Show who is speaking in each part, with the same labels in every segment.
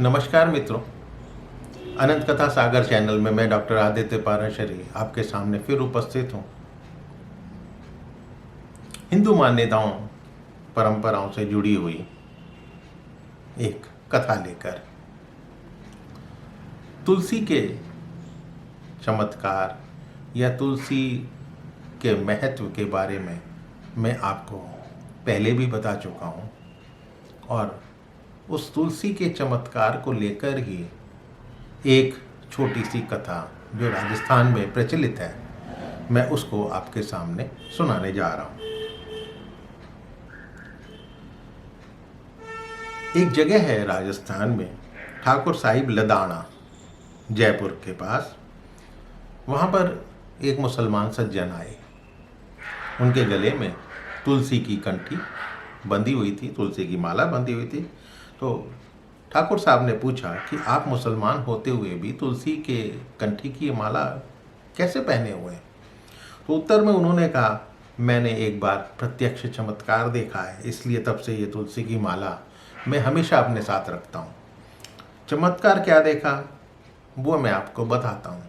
Speaker 1: नमस्कार मित्रों, अनंत कथा सागर चैनल में मैं डॉक्टर आदित्य पाराशरी आपके सामने फिर उपस्थित हूँ। हिंदू मान्यताओं परंपराओं से जुड़ी हुई एक कथा लेकर तुलसी के चमत्कार या तुलसी के महत्व के बारे में मैं आपको पहले भी बता चुका हूँ और उस तुलसी के चमत्कार को लेकर ही एक छोटी सी कथा जो राजस्थान में प्रचलित है, मैं उसको आपके सामने सुनाने जा रहा हूँ। एक जगह है राजस्थान में, ठाकुर साहिब लदाना, जयपुर के पास। वहाँ पर एक मुसलमान सज्जन आए। उनके गले में तुलसी की कंठी बंधी हुई थी, तुलसी की माला बंधी हुई थी। तो ठाकुर साहब ने पूछा कि आप मुसलमान होते हुए भी तुलसी के कंठी की माला कैसे पहने हुए हैं? तो उत्तर में उन्होंने कहा, मैंने एक बार प्रत्यक्ष चमत्कार देखा है, इसलिए तब से ये तुलसी की माला मैं हमेशा अपने साथ रखता हूँ। चमत्कार क्या देखा वो मैं आपको बताता हूँ।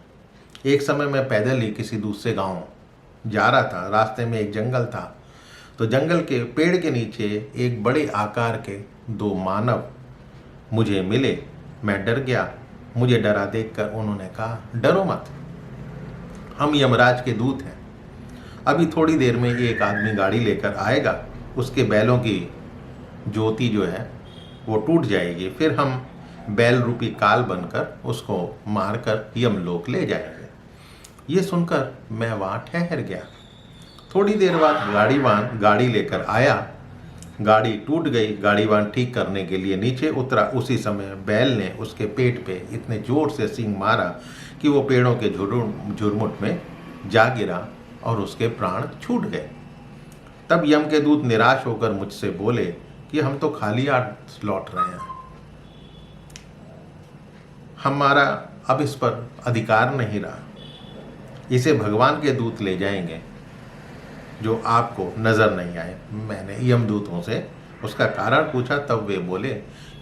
Speaker 1: एक समय मैं पैदल ही किसी दूसरे गांव जा रहा था। रास्ते में एक जंगल था, तो जंगल के पेड़ के नीचे एक बड़े आकार के दो मानव मुझे मिले। मैं डर गया। मुझे डरा देखकर उन्होंने कहा, डरो मत, हम यमराज के दूत हैं। अभी थोड़ी देर में एक आदमी गाड़ी लेकर आएगा, उसके बैलों की ज्योति जो है वो टूट जाएगी, फिर हम बैल रूपी काल बनकर उसको मारकर यमलोक ले जाएंगे। ये सुनकर मैं वहाँ ठहर गया। थोड़ी देर बाद गाड़ी लेकर आया। गाड़ी टूट गई। गाड़ीवान ठीक करने के लिए नीचे उतरा। उसी समय बैल ने उसके पेट पे इतने जोर से सींग मारा कि वो पेड़ों के झुरमुट में जा गिरा और उसके प्राण छूट गए। तब यम के दूत निराश होकर मुझसे बोले कि हम तो खाली हाथ लौट रहे हैं, हमारा अब इस पर अधिकार नहीं रहा, इसे भगवान के दूत ले जाएंगे जो आपको नजर नहीं आए। मैंने यमदूतों से उसका कारण पूछा, तब वे बोले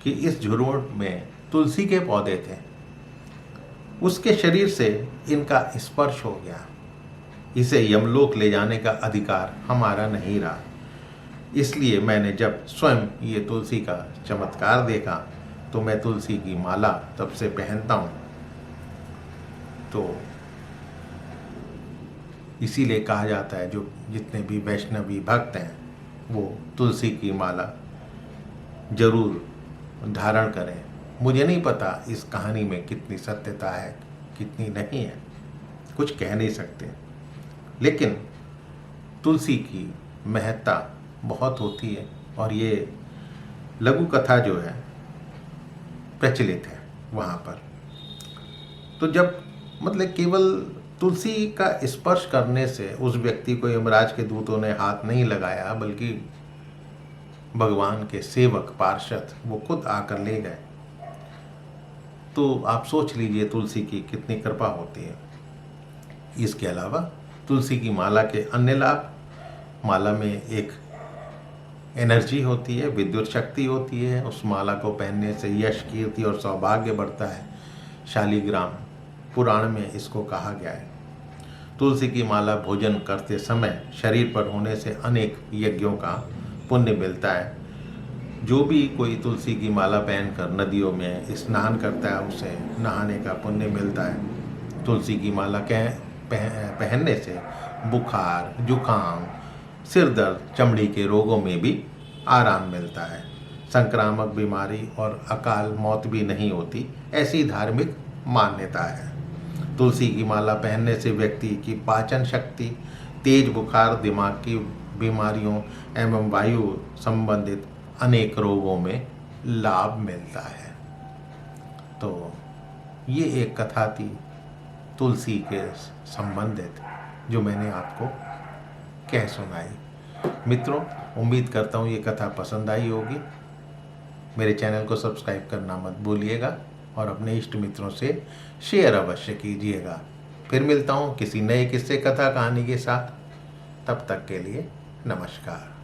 Speaker 1: कि इस झुरमुट में तुलसी के पौधे थे, उसके शरीर से इनका स्पर्श हो गया, इसे यमलोक ले जाने का अधिकार हमारा नहीं रहा। इसलिए मैंने जब स्वयं ये तुलसी का चमत्कार देखा तो मैं तुलसी की माला तब से पहनता हूँ। तो इसीलिए कहा जाता है जो जितने भी वैष्णवी भक्त हैं वो तुलसी की माला जरूर धारण करें। मुझे नहीं पता इस कहानी में कितनी सत्यता है, कितनी नहीं है, कुछ कह नहीं सकते, लेकिन तुलसी की महत्ता बहुत होती है और ये लघु कथा जो है प्रचलित है वहाँ पर। तो जब मतलब केवल तुलसी का स्पर्श करने से उस व्यक्ति को यमराज के दूतों ने हाथ नहीं लगाया, बल्कि भगवान के सेवक पार्षद वो खुद आकर ले गए। तो आप सोच लीजिए तुलसी की कितनी कृपा होती है। इसके अलावा तुलसी की माला के अन्य लाभ, माला में एक एनर्जी होती है, विद्युत शक्ति होती है। उस माला को पहनने से यश, कीर्ति और सौभाग्य बढ़ता है। शालिग्राम पुराण में इसको कहा गया है। तुलसी की माला भोजन करते समय शरीर पर होने से अनेक यज्ञों का पुण्य मिलता है। जो भी कोई तुलसी की माला पहनकर नदियों में स्नान करता है उसे नहाने का पुण्य मिलता है। तुलसी की माला पहनने से बुखार, जुकाम, सिर दर्द, चमड़ी के रोगों में भी आराम मिलता है। संक्रामक बीमारी और अकाल मौत भी नहीं होती, ऐसी धार्मिक मान्यता है। तुलसी की माला पहनने से व्यक्ति की पाचन शक्ति, तेज बुखार, दिमाग की बीमारियों एवं वायु संबंधित अनेक रोगों में लाभ मिलता है। तो ये एक कथा थी तुलसी के संबंधित जो मैंने आपको कह सुनाई। मित्रों, उम्मीद करता हूँ ये कथा पसंद आई होगी। मेरे चैनल को सब्सक्राइब करना मत भूलिएगा और अपने इष्ट मित्रों से शेयर अवश्य कीजिएगा। फिर मिलता हूँ किसी नए किस्से, कथा, कहानी के साथ। तब तक के लिए नमस्कार।